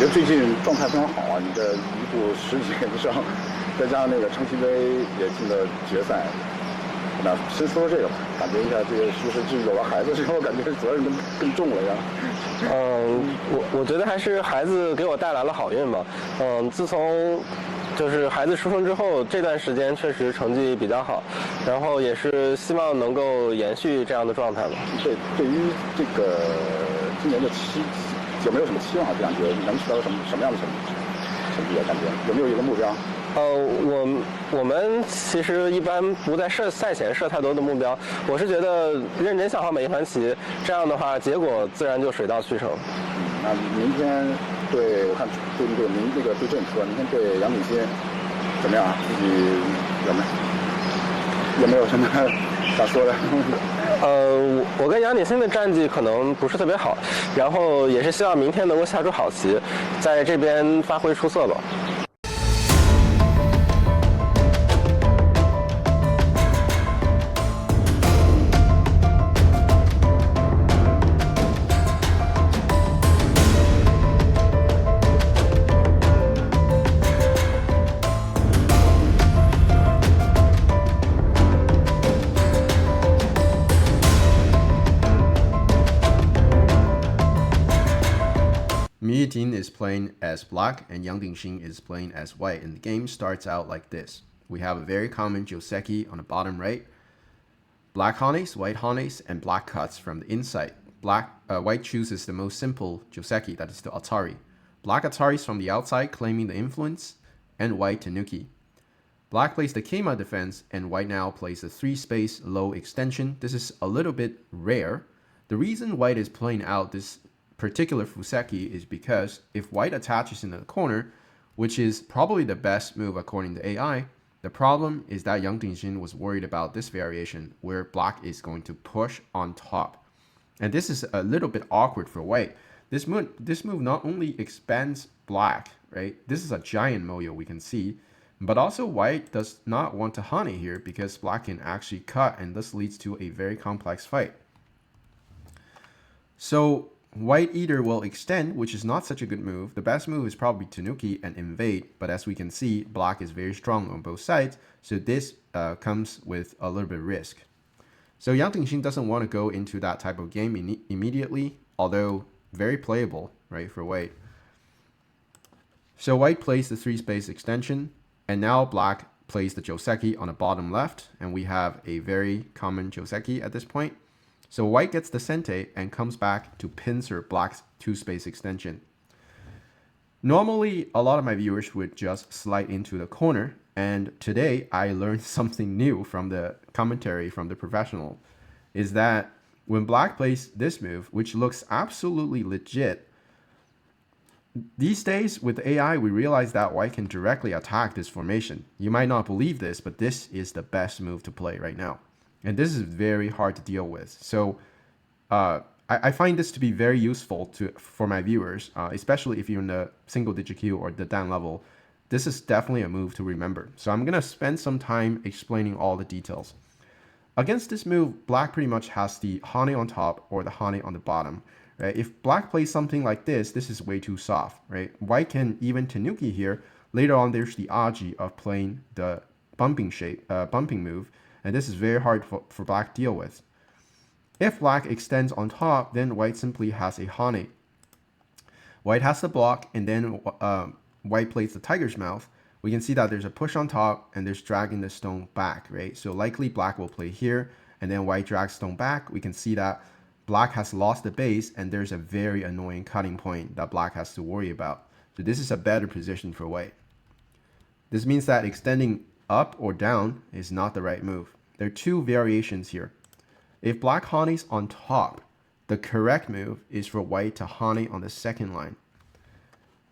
觉得最近状态非常好啊，你这一部10几以上，再加上那个ChangQi也进了决赛。那先说说这个吧，感觉一下这个是不是就有了孩子之后，感觉责任更重了呀？我觉得还是孩子给我带来了好运吧。自从就是孩子出生之后，这段时间确实成绩比较好，然后也是希望能够延续这样的状态吧。对于这个今年的有没有什么期望？感觉能取得什么样的成绩啊？感觉有没有一个目标？我们其实一般不在赛前设太多的目标，我是觉得认真想好每一盘棋，这样的话结果自然就水到渠成。那明天我看对对阵说，明天对杨鼎新怎么样啊？自己有没有什么想说的？我跟杨鼎新的战绩可能不是特别好，然后也是希望明天能够下出好棋，在这边发挥出色吧。Yuting is playing as black and Yang Dingxin is playing as white, and the game starts out like this. We have a very common Joseki on the bottom right, black Hanes, white Hanes, and black cuts from the inside. White chooses the most simple Joseki, that is the Atari. Black Ataris from the outside, claiming the influence, and white Tanuki. Black plays the Keima defense, and white now plays the 3-space low extension. This is a little bit rare. The reason white is playing out this particular Fuseki is because if white attaches in the corner, which is probably the best move according to AI, the problem is that Yang Dingxin was worried about this variation where black is going to push on top. And this is a little bit awkward for white. This move not only expands black, right? This is a giant moyo we can see, but also white does not want to honey here because black can actually cut, and this leads to a very complex fight. So white either will extend, which is not such a good move. The best move is probably Tanuki and invade, but as we can see, black is very strong on both sides, so this comes with a little bit of risk. So Yang Dingxin doesn't want to go into that type of game immediately, although very playable, right, for white. So white plays the 3-space extension, and now black plays the Joseki on the bottom left, and we have a very common Joseki at this point. So white gets the sente and comes back to pincer black's 2-space extension. Normally, a lot of my viewers would just slide into the corner, and today I learned something new from the commentary from the professional, is that when black plays this move, which looks absolutely legit, these days with AI, we realize that white can directly attack this formation. You might not believe this, but this is the best move to play right now. And this is very hard to deal with. So I find this to be very useful for my viewers, especially if you're in the single digit queue or the Dan level. This is definitely a move to remember. So I'm going to spend some time explaining all the details. Against this move, black pretty much has the Hane on top or the Hane on the bottom. Right? If black plays something like this is way too soft. Right? White can even Tanuki here. Later on, there's the Aji of playing the bumping move. And this is very hard for black to deal with. If black extends on top, then white simply has a Hane. White has the block, and then white plays the tiger's mouth. We can see that there's a push on top, and there's dragging the stone back, right? So likely black will play here, and then white drags stone back. We can see that black has lost the base, and there's a very annoying cutting point that black has to worry about. So this is a better position for white. This means that extending up or down is not the right move. There are two variations here. If black hanes on top, the correct move is for white to hane on the second line.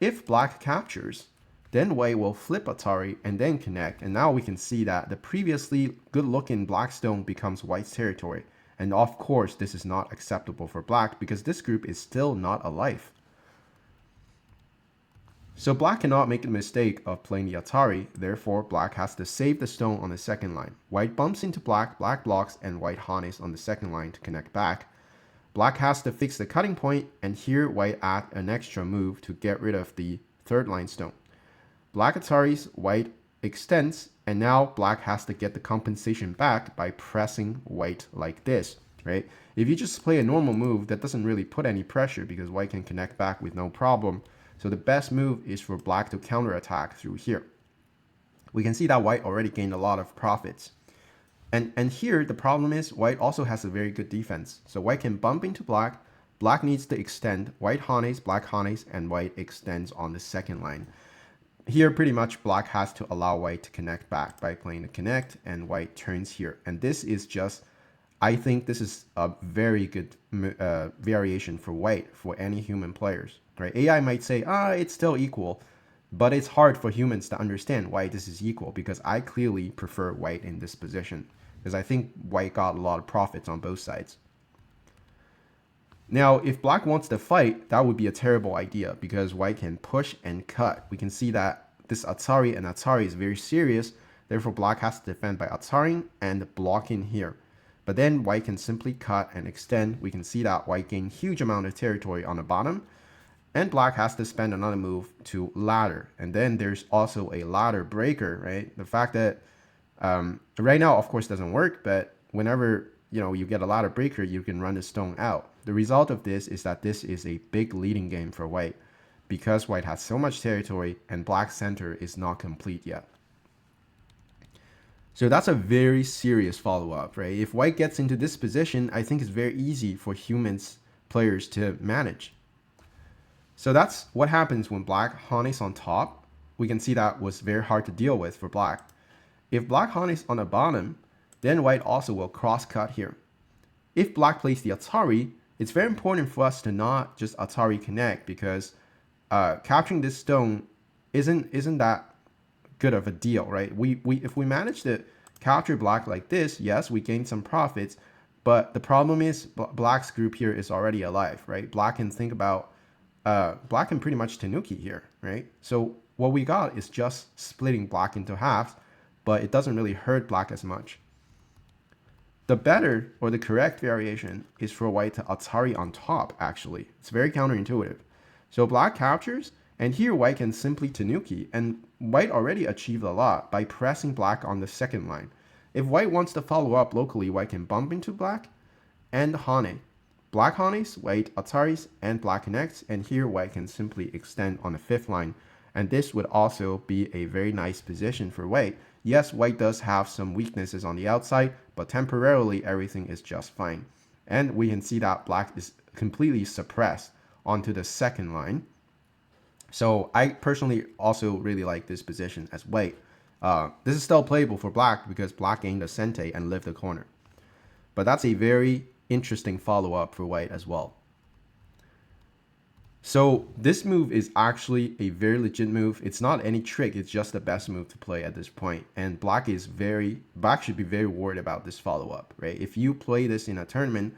If black captures, then white will flip Atari and then connect, and now we can see that the previously good-looking black stone becomes white's territory. And of course, this is not acceptable for black because this group is still not alive. So black cannot make the mistake of playing the Atari, therefore black has to save the stone on the second line. White bumps into black, black blocks, and white hanes on the second line to connect back. Black has to fix the cutting point, and here white add an extra move to get rid of the third line stone. Black Ataris, white extends, and now black has to get the compensation back by pressing white like this, right? If you just play a normal move, that doesn't really put any pressure because white can connect back with no problem. So the best move is for black to counterattack through here. We can see that white already gained a lot of profits. And here, the problem is white also has a very good defense. So white can bump into black. Black needs to extend. White hanes, black hanes, and white extends on the second line. Here, pretty much black has to allow white to connect back by playing the connect, and white turns here. And this is just, I think this is a very good variation for white for any human players, right? AI might say, it's still equal, but it's hard for humans to understand why this is equal because I clearly prefer white in this position because I think white got a lot of profits on both sides. Now, if black wants to fight, that would be a terrible idea because white can push and cut. We can see that this Atari and Atari is very serious. Therefore, black has to defend by Ataring and blocking here. But then white can simply cut and extend. We can see that white gained huge amount of territory on the bottom. And black has to spend another move to ladder. And then there's also a ladder breaker, right? The fact that right now, of course, doesn't work. But whenever you get a ladder breaker, you can run the stone out. The result of this is that this is a big leading game for white because white has so much territory and black center is not complete yet. So that's a very serious follow-up, right? If white gets into this position, I think it's very easy for humans players to manage. So that's what happens when black hanes on top. We can see that was very hard to deal with for black. If black hanes on the bottom, then white also will cross-cut here. If black plays the Atari, it's very important for us to not just Atari connect because capturing this stone isn't that good of a deal, right? If we manage to capture black like this, yes, we gain some profits, but the problem is black's group here is already alive, right? Black can think about, black can pretty much Tanuki here, right? So what we got is just splitting black into halves, but it doesn't really hurt black as much. The better or the correct variation is for white to Atari on top, actually. It's very counterintuitive. So black captures, and here white can simply Tanuki, and white already achieved a lot by pressing black on the second line. If white wants to follow up locally, white can bump into black and hane. Black hanes, white Ataris, and black connects, and here white can simply extend on the fifth line. And this would also be a very nice position for white. Yes, white does have some weaknesses on the outside, but temporarily everything is just fine. And we can see that black is completely suppressed onto the second line. So I personally also really like this position as white. This is still playable for black because black gained a sente and lived the corner. But that's a very interesting follow-up for white as well. So this move is actually a very legit move. It's not any trick. It's just the best move to play at this point. And black should be very worried about this follow-up, right? If you play this in a tournament,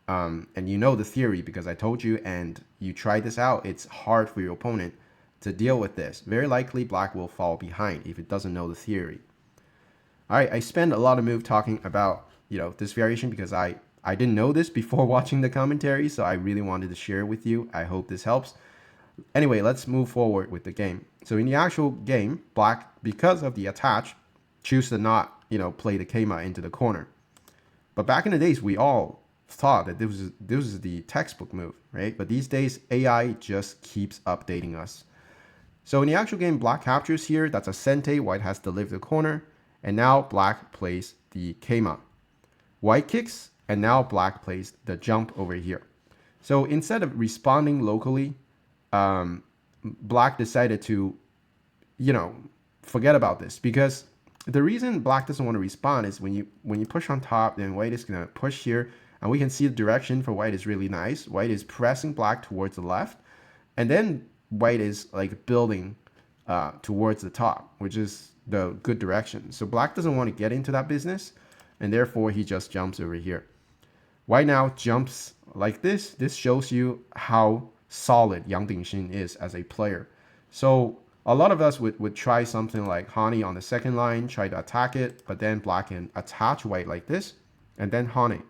and you know the theory because I told you and you try this out, it's hard for your opponent to deal with this. Very likely black will fall behind if it doesn't know the theory. All right, I spend a lot of move talking about this variation because I didn't know this before watching the commentary, so I really wanted to share it with you. I hope this helps. Anyway, let's move forward with the game. So in the actual game, black, because of the attach, choose to not, play the Keima into the corner. But back in the days, we all thought that this was the textbook move, right? But these days, AI just keeps updating us. So in the actual game, black captures here. That's a sente. White has to leave the corner. And now black plays the Keima. White kicks. And now black plays the jump over here. So instead of responding locally, black decided to, forget about this. Because the reason black doesn't want to respond is when you push on top, then white is going to push here. And we can see the direction for white is really nice. White is pressing black towards the left. And then white is like building towards the top, which is the good direction. So black doesn't want to get into that business. And therefore, he just jumps over here. White now jumps like this. This shows you how solid Yang Dingxin is as a player. So a lot of us would try something like hane on the second line, try to attack it, but then black can attach white like this, and then hane.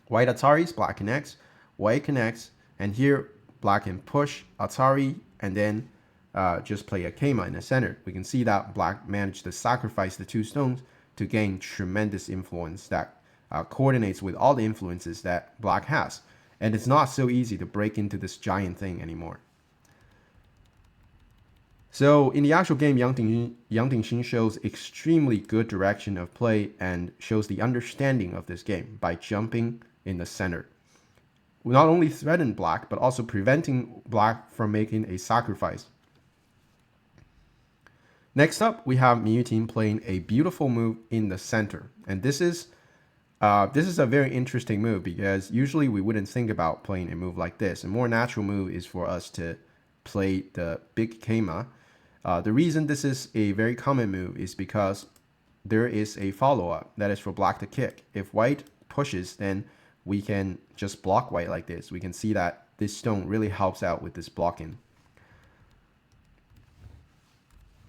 White Ataris, black connects, white connects, and here black can push Atari and then just play a Keima in the center. We can see that black managed to sacrifice the 2 stones to gain tremendous influence that coordinates with all the influences that black has. And it's not so easy to break into this giant thing anymore. So in the actual game, Yang Dingxin shows extremely good direction of play and shows the understanding of this game by jumping in the center. We not only threaten black, but also preventing black from making a sacrifice. Next up, we have Yuting playing a beautiful move in the center. And this is a very interesting move because usually we wouldn't think about playing a move like this. A more natural move is for us to play the big Keima. The reason this is a very common move is because there is a follow-up that is for black to kick. If white pushes, then we can just block white like this. We can see that this stone really helps out with this blocking.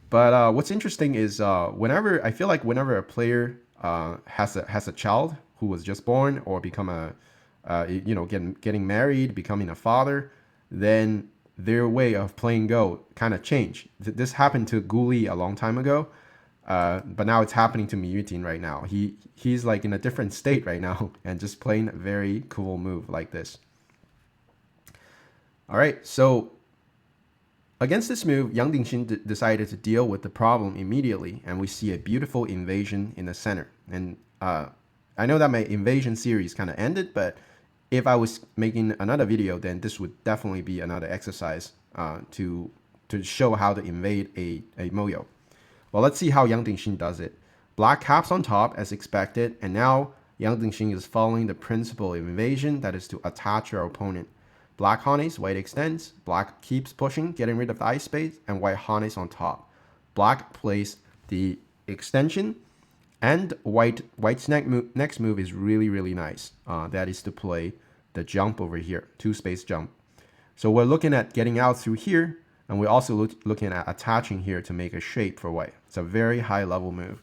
But what's interesting is whenever a player has a child who was just born or become getting married, becoming a father, then their way of playing Go kind of changed. This happened to Guli a long time ago, but now it's happening to Yuting right now. He's like in a different state right now and just playing a very cool move like this. All right, so against this move, Yang Dingxin decided to deal with the problem immediately, and we see a beautiful invasion in the center. And I know that my invasion series kind of ended, but if I was making another video, then this would definitely be another exercise to show how to invade a Moyo. Well, let's see how Yang Dingxin does it. Black caps on top as expected, and now Yang Dingxin is following the principle of invasion, that is to attach your opponent. Black harness, white extends, black keeps pushing, getting rid of the ice space, and white harness on top. Black plays the extension, and white's next move is really nice. That is to play the jump over here, 2-space jump. So we're looking at getting out through here, and we're also looking at attaching here to make a shape for white. It's a very high level move.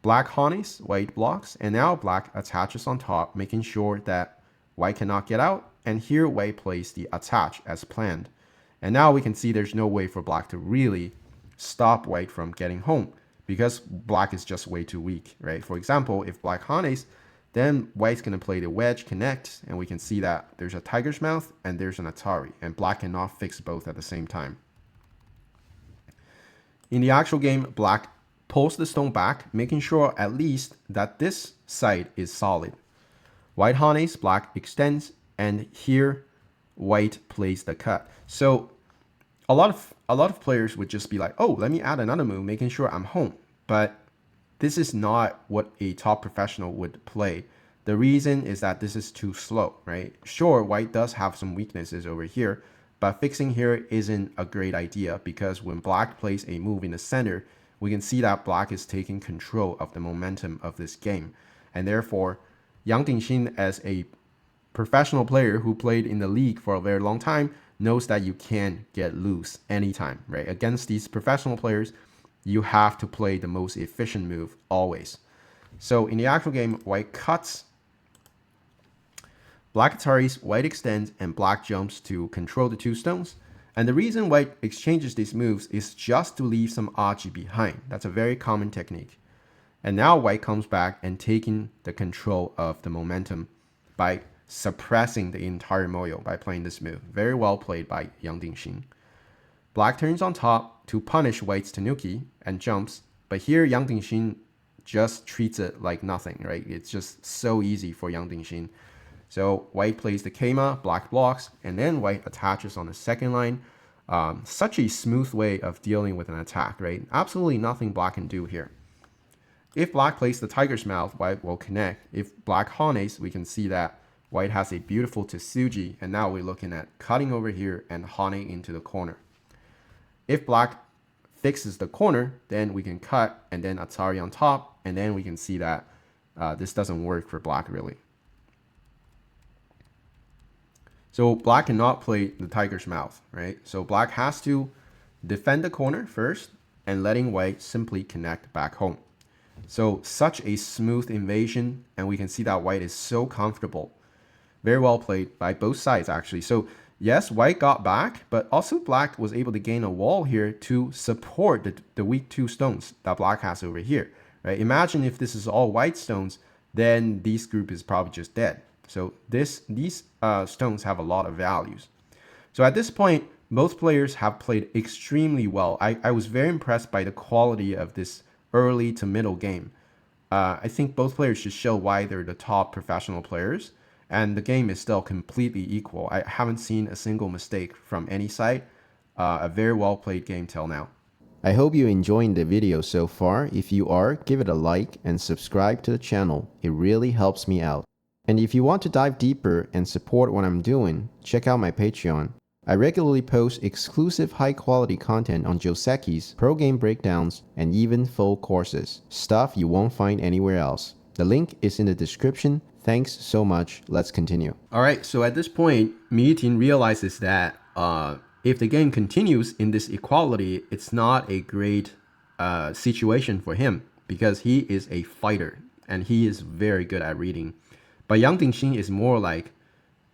Black harness, white blocks, and now black attaches on top, making sure that white cannot get out. And here white plays the attach as planned. And now we can see there's no way for black to really stop white from getting home because black is just way too weak, right? For example, if black harness, then white's going to play the wedge connect, and we can see that there's a tiger's mouth and there's an Atari, and black cannot fix both at the same time. In the actual game, black pulls the stone back, making sure at least that this side is solid. White harness, black extends, and here white plays the cut. So a lot of players would just be like, oh, let me add another move, making sure I'm home. But this is not what a top professional would play. The reason is that this is too slow, right? Sure, white does have some weaknesses over here, but fixing here isn't a great idea because when black plays a move in the center, we can see that black is taking control of the momentum of this game. And therefore, Yang Dingxin, as a professional player who played in the league for a very long time, knows that you can get loose anytime, right? Against these professional players, you have to play the most efficient move always. So in the actual game, white cuts, black Ataris, white extends, and black jumps to control the 2 stones. And the reason white exchanges these moves is just to leave some Aji behind. That's a very common technique. And now white comes back and taking the control of the momentum by suppressing the entire Moyo by playing this move. Very well played by Yang Dingxin. Black turns on top to punish white's Tanuki and jumps, but here Yang Dingxin just treats it like nothing, right? It's just so easy for Yang Dingxin. So white plays the Keima, black blocks, and then white attaches on the second line. Such a smooth way of dealing with an attack, right? Absolutely nothing black can do here. If black plays the tiger's mouth, white will connect. If black harness, we can see that white has a beautiful Tsuji, and now we're looking at cutting over here and haning into the corner. If black fixes the corner, then we can cut and then Atari on top, and then we can see that this doesn't work for black really. So black cannot play the tiger's mouth, right? So black has to defend the corner first and letting white simply connect back home. So such a smooth invasion, and we can see that white is so comfortable. Very well played by both sides, actually. So yes, white got back, but also black was able to gain a wall here to support the weak 2 stones that black has over here. Right? Imagine if this is all white stones, then this group is probably just dead. So these stones have a lot of values. So at this point, both players have played extremely well. I was very impressed by the quality of this early to middle game. I think both players should show why they're the top professional players, and the game is still completely equal. I haven't seen a single mistake from any side. A very well played game till now. I hope you're enjoying the video so far. If you are, give it a like and subscribe to the channel. It really helps me out. And if you want to dive deeper and support what I'm doing, check out my Patreon. I regularly post exclusive high-quality content on Joseki's, pro game breakdowns, and even full courses. Stuff you won't find anywhere else. The link is in the description. Thanks so much. Let's continue. Alright, so at this point, Yuting realizes that if the game continues in this equality, it's not a great situation for him because he is a fighter and he is very good at reading. But Yang Dingxin is more like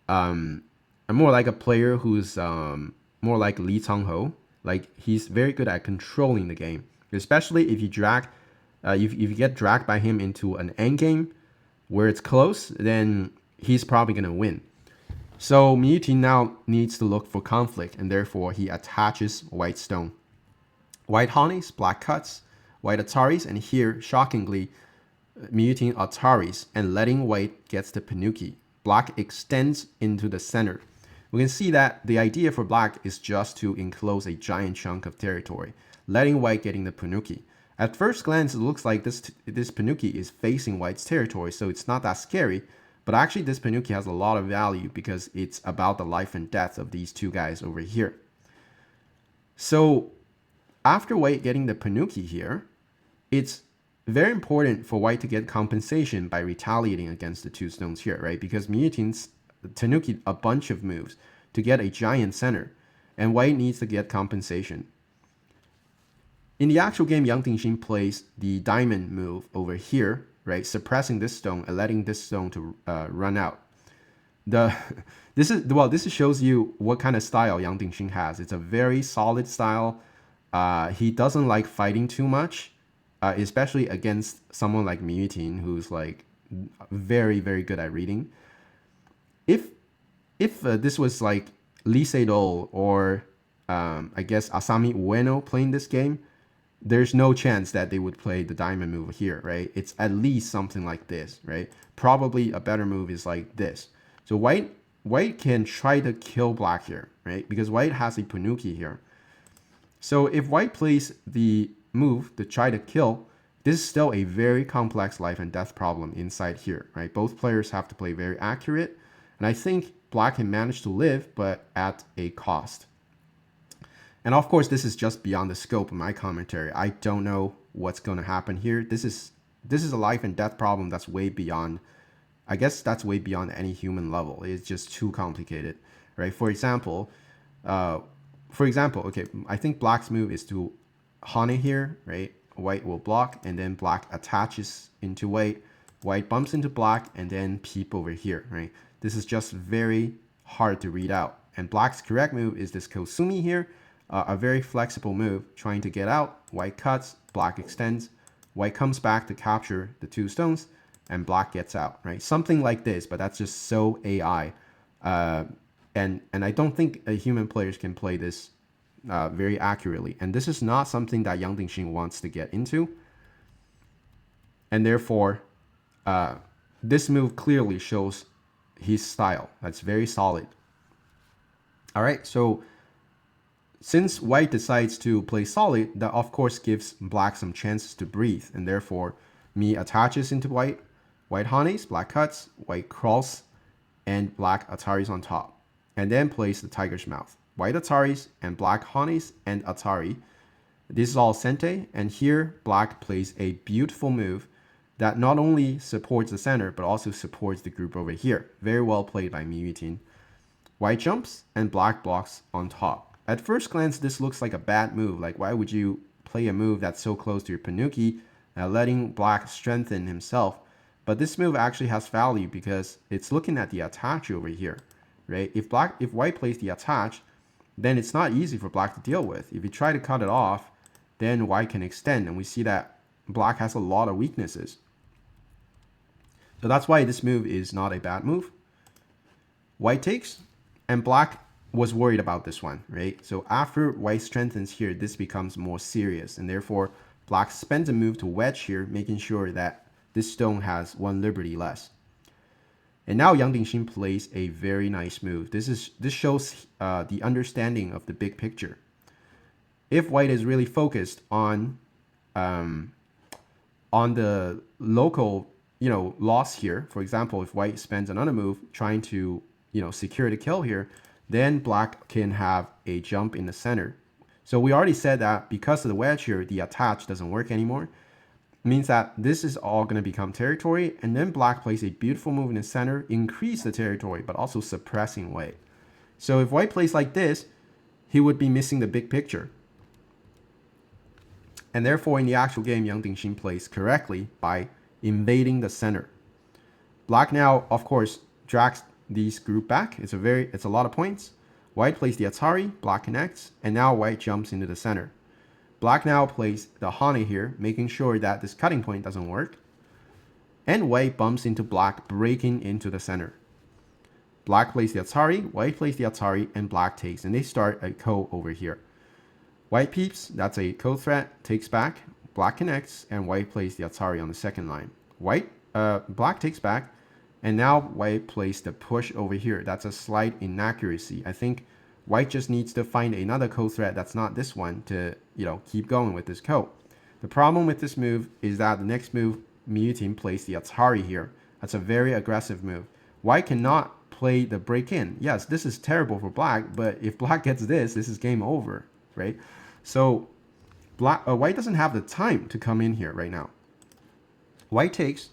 a player who's more like Li Changho. Like he's very good at controlling the game, especially if you if you get dragged by him into an endgame where it's close, then he's probably gonna win. So Yuting now needs to look for conflict, and therefore he attaches white stone. White honeys, black cuts, white ataris, and here, shockingly, Yuting ataris and letting white gets the Panuki. Black extends into the center. We can see that the idea for black is just to enclose a giant chunk of territory, letting white getting the Panuki. At first glance, it looks like this Panuki is facing white's territory, so it's not that scary. But actually, this Panuki has a lot of value because it's about the life and death of these two guys over here. So after white getting the Panuki here, it's very important for white to get compensation by retaliating against the 2 stones here, right? Because Yuting's Tanuki a bunch of moves to get a giant center, and white needs to get compensation. In the actual game, Yang Dingxin plays the diamond move over here, right? Suppressing this stone and letting this stone to run out. This shows you what kind of style Yang Dingxin has. It's a very solid style. He doesn't like fighting too much, especially against someone like Yuting, who's like very, very good at reading. If this was like Lee Sedol or I guess Asami Ueno playing this game, there's no chance that they would play the diamond move here, right? It's at least something like this, right? Probably a better move is like this. So white can try to kill black here, right? Because white has a Panuki here. So if white plays the move to try to kill, this is still a very complex life and death problem inside here, right? Both players have to play very accurate. And I think black can manage to live, but at a cost. And of course, this is just beyond the scope of my commentary. I don't know what's going to happen here. This is a life and death problem that's way beyond, I guess that's way beyond any human level. It's just too complicated, right? For example, okay, I think black's move is to hane here, right? White will block, and then black attaches into white. White bumps into black, and then peep over here, right? This is just very hard to read out. And black's correct move is this Kosumi here, a very flexible move, trying to get out. White cuts, black extends, white comes back to capture the 2 stones, and black gets out, right? Something like this, but that's just so AI. And I don't think human players can play this very accurately. And this is not something that Yang Dingxin wants to get into. And therefore, this move clearly shows his style. That's very solid. All right, so since white decides to play solid, that of course gives black some chances to breathe, and therefore me attaches into white, white honeys, black cuts, white crawls, and black ataris on top, and then plays the tiger's mouth. White ataris and black honeys and atari. This is all sente, and here black plays a beautiful move that not only supports the center, but also supports the group over here. Very well played by Yuting. White jumps and black blocks on top. At first glance, this looks like a bad move. Like, why would you play a move that's so close to your Panuki letting black strengthen himself. But this move actually has value because it's looking at the attach over here, right? If white plays the attach, then it's not easy for black to deal with. If you try to cut it off, then white can extend, and we see that black has a lot of weaknesses. So that's why this move is not a bad move. White takes, and black was worried about this one, right? So after white strengthens here, this becomes more serious, and therefore black spends a move to wedge here, making sure that this stone has one liberty less. And now Yang Dingxin plays a very nice move. This shows the understanding of the big picture. If white is really focused on the local, loss here, for example, if white spends another move trying to, secure the kill here, then black can have a jump in the center. So we already said that because of the wedge here, the attach doesn't work anymore. It means that this is all going to become territory, and then black plays a beautiful move in the center, increase the territory, but also suppressing white. So if white plays like this, he would be missing the big picture. And therefore, in the actual game, Yang Dingxin plays correctly by invading the center. Black now, of course, drags these group back. It's a lot of points. White plays the Atari, black connects, and now white jumps into the center. Black now plays the Hane here, making sure that this cutting point doesn't work. And white bumps into black, breaking into the center. Black plays the Atari, white plays the Atari, and black takes, and they start a ko over here. White peeps, that's a ko threat, takes back, black connects, and white plays the Atari on the second line. Black takes back, and now white plays the push over here. That's a slight inaccuracy. I think white just needs to find another ko threat that's not this one to, keep going with this ko. The problem with this move is that the next move, Yuting plays the Atari here. That's a very aggressive move. White cannot play the break-in. Yes, this is terrible for black, but if black gets this is game over, right? So white doesn't have the time to come in here right now. White takes,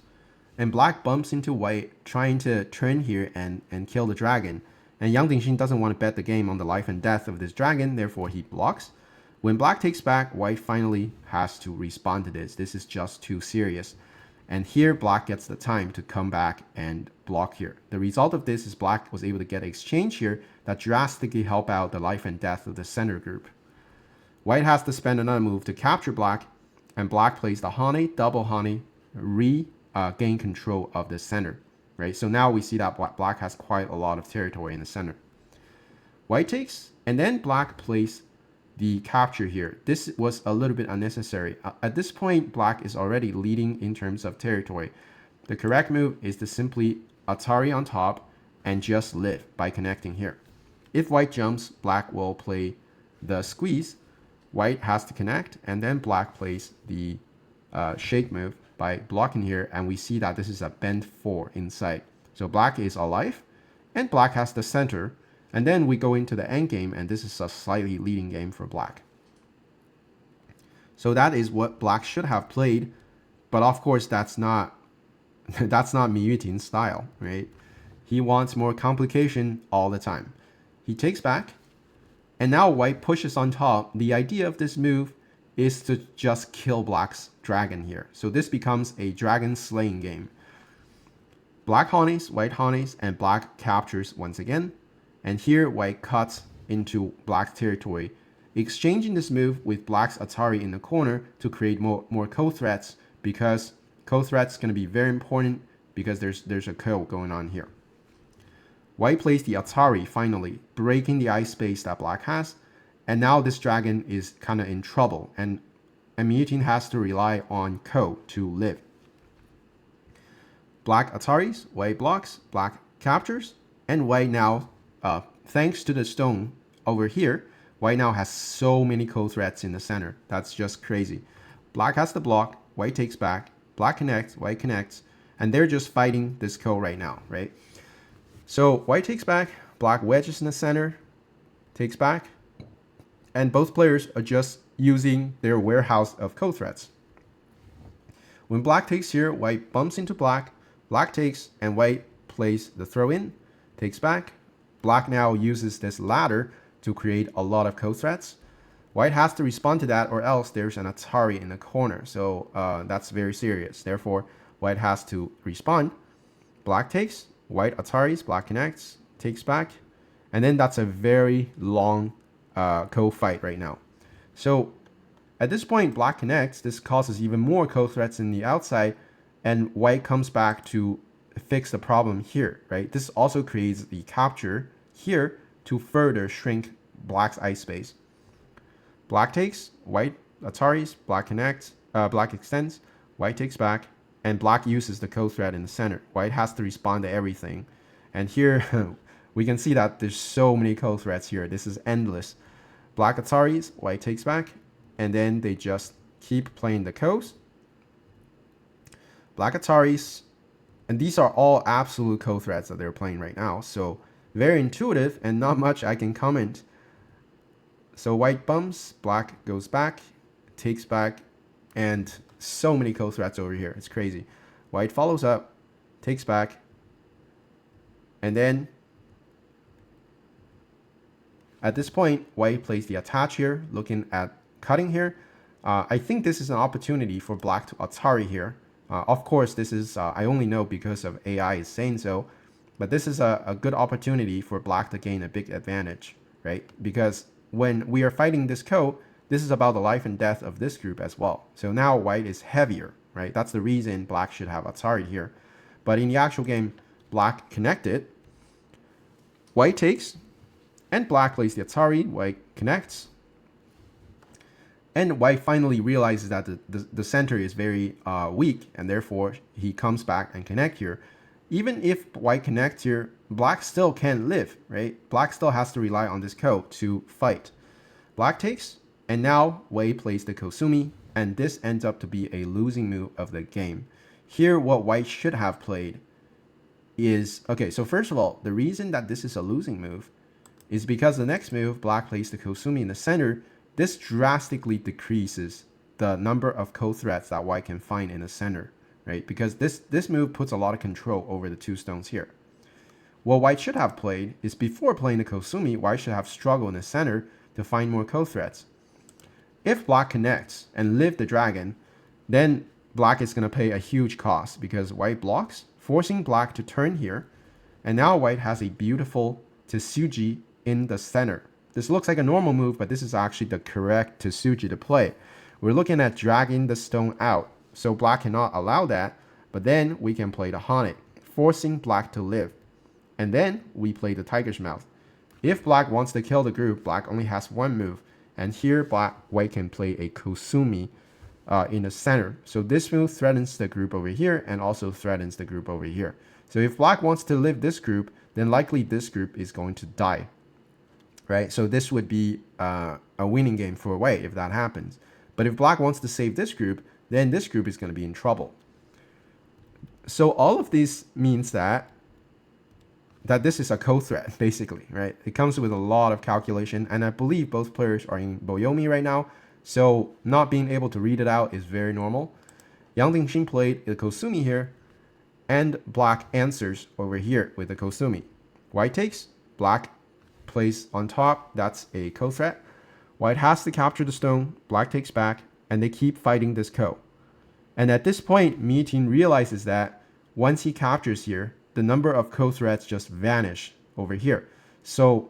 and black bumps into white, trying to turn here and kill the dragon. And Yang Dingxin doesn't want to bet the game on the life and death of this dragon, therefore he blocks. When black takes back, white finally has to respond to this. This is just too serious. And here black gets the time to come back and block here. The result of this is black was able to get an exchange here that drastically help out the life and death of the center group. White has to spend another move to capture black, and black plays the Hane, double Hane, gain control of the center, right? So now we see that black has quite a lot of territory in the center. White takes, and then black plays the capture here. This was a little bit unnecessary. At this point, black is already leading in terms of territory. The correct move is to simply Atari on top and just live by connecting here. If white jumps, black will play the squeeze. White has to connect, and then black plays the shake move by blocking here, and we see that this is a bend 4 inside. So black is alive, and black has the center, and then we go into the end game, and this is a slightly leading game for black. So that is what black should have played, but of course that's not Yuting's style, right? He wants more complication all the time. He takes back, and now white pushes on top. The idea of this move is to just kill black's dragon here. So this becomes a dragon slaying game. Black Hanes, white Hanes, and black captures once again. And here white cuts into black's territory, exchanging this move with black's Atari in the corner to create more ko threats, because ko threats going to be very important because there's a ko going on here. White plays the Atari finally, breaking the ice space that black has. And now this dragon is kind of in trouble, and Yuting has to rely on ko to live. Black Ataris, white blocks, black captures, and white now, thanks to the stone over here, white now has so many ko threats in the center. That's just crazy. Black has the block, white takes back, black connects, white connects, and they're just fighting this ko right now, right? So white takes back, black wedges in the center, takes back, and both players are just using their warehouse of ko threats. When black takes here, white bumps into black, black takes, and white plays the throw in, takes back. Black now uses this ladder to create a lot of ko threats. White has to respond to that, or else there's an Atari in the corner. So that's very serious. Therefore, white has to respond. Black takes, white Ataris, black connects, takes back. And then that's a very long co-fight right now. So at this point, black connects. This causes even more co-threats in the outside. And white comes back to fix the problem here, right? This also creates the capture here to further shrink black's ice space. Black takes, white Ataris, black connects, black extends, white takes back, and black uses the co-threat in the center. White has to respond to everything. And here we can see that there's so many co-threats here. This is endless. Black Ataris, white takes back, and then they just keep playing the coast. Black Ataris, and these are all absolute co-threats that they're playing right now. So very intuitive and not much I can comment. So white bumps, black goes back, takes back, and so many co-threats over here. It's crazy. White follows up, takes back, and then at this point, white plays the attach here, looking at cutting here. I think this is an opportunity for black to Atari here. Of course, this is, I only know because of AI is saying so, but this is a good opportunity for black to gain a big advantage, right? Because when we are fighting this co, this is about the life and death of this group as well. So now white is heavier, right? That's the reason black should have Atari here. But in the actual game, black connected, white takes, and black plays the Atari, white connects. And white finally realizes that the center is very weak, and therefore he comes back and connect here. Even if white connects here, black still can't live, right? Black still has to rely on this ko to fight. Black takes, and now white plays the Kosumi, and this ends up to be a losing move of the game. Here, what white should have played is, okay, so first of all, the reason that this is a losing move is because the next move, black plays the Kosumi in the center. This drastically decreases the number of co-threats that white can find in the center, right? Because this move puts a lot of control over the two stones here. What white should have played is before playing the Kosumi, white should have struggled in the center to find more co-threats. If black connects and live the dragon, then black is going to pay a huge cost because white blocks, forcing black to turn here. And now white has a beautiful Tsuji in the center. This looks like a normal move, but this is actually the correct Tsuji to play. We're looking at dragging the stone out. So black cannot allow that, but then we can play the Haunted, forcing black to live. And then we play the Tiger's Mouth. If black wants to kill the group, black only has one move. And here, white can play a Kosumi in the center. So this move threatens the group over here and also threatens the group over here. So if black wants to live this group, then likely this group is going to die. Right? So this would be a winning game for white if that happens. But if black wants to save this group, then this group is going to be in trouble. So all of this means that this is a co-threat, basically, right? It comes with a lot of calculation, and I believe both players are in Boyomi right now, so not being able to read it out is very normal. Yang Dingxin played the Kosumi here, and black answers over here with the Kosumi. White takes, black plays on top, that's a co-threat. White has to capture the stone, black takes back, and they keep fighting this ko. And at this point, Yuting realizes that once he captures here, the number of co-threats just vanish over here. So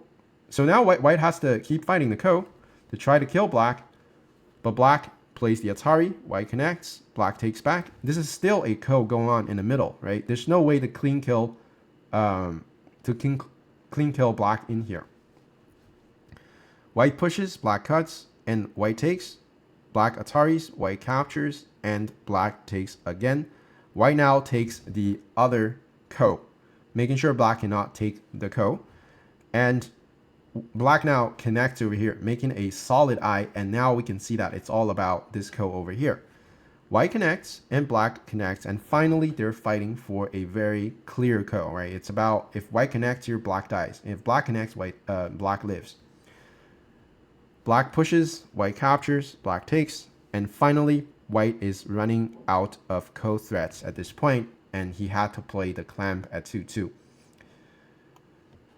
now white has to keep fighting the ko to try to kill black, but black plays the Atari, white connects, black takes back. This is still a ko going on in the middle, right? There's no way to clean kill black in here. White pushes, black cuts, and white takes. Black Ataris, white captures, and black takes again. White now takes the other ko, making sure black cannot take the ko. And black now connects over here, making a solid eye, and now we can see that it's all about this ko over here. White connects and black connects, and finally they're fighting for a very clear ko, right? It's about if white connects here, black dies. If black connects, black lives. Black pushes, white captures, black takes, and finally white is running out of ko threats at this point, and he had to play the clamp at 2-2.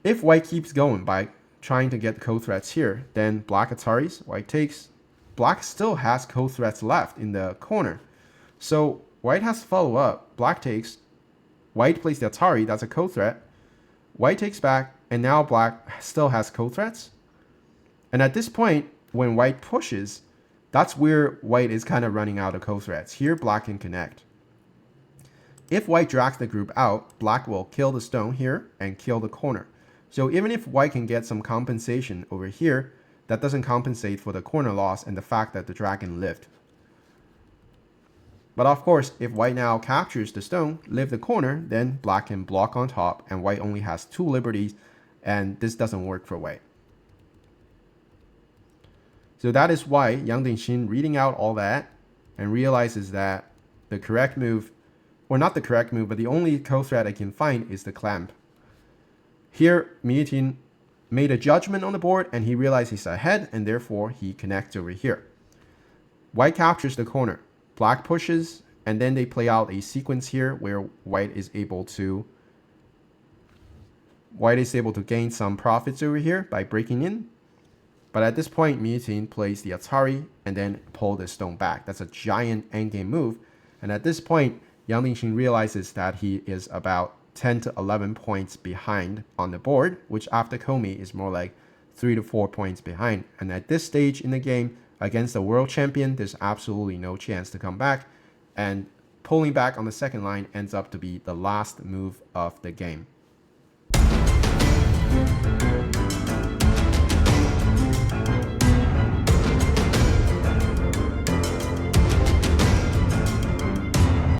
If white keeps going by trying to get co-threats here. Then black Ataris, white takes. Black still has co-threats left in the corner. So white has to follow up. Black takes. White plays the Atari, that's a co-threat. White takes back, and now black still has co-threats. And at this point, when white pushes, that's where white is kind of running out of co-threats. Here, black can connect. If white drags the group out, black will kill the stone here and kill the corner. So even if white can get some compensation over here, that doesn't compensate for the corner loss and the fact that the dragon lived. But of course, if white now captures the stone, live the corner, then black can block on top and white only has 2 liberties, and this doesn't work for white. So that is why Yang Dingxin reading out all that and realizes that the correct move, or not the correct move, but the only co-threat I can find is the clamp. Here, Yuting made a judgment on the board and he realized he's ahead and therefore he connects over here. White captures the corner. Black pushes, and then they play out a sequence here where white is able to gain some profits over here by breaking in. But at this point, Yuting plays the Atari and then pull the stone back. That's a giant endgame move. And at this point, Yang Dingxin realizes that he is about 10 to 11 points behind on the board, which after Comey is more like 3 to 4 points behind. And at this stage in the game, against the world champion, there's absolutely no chance to come back. And pulling back on the second line ends up to be the last move of the game.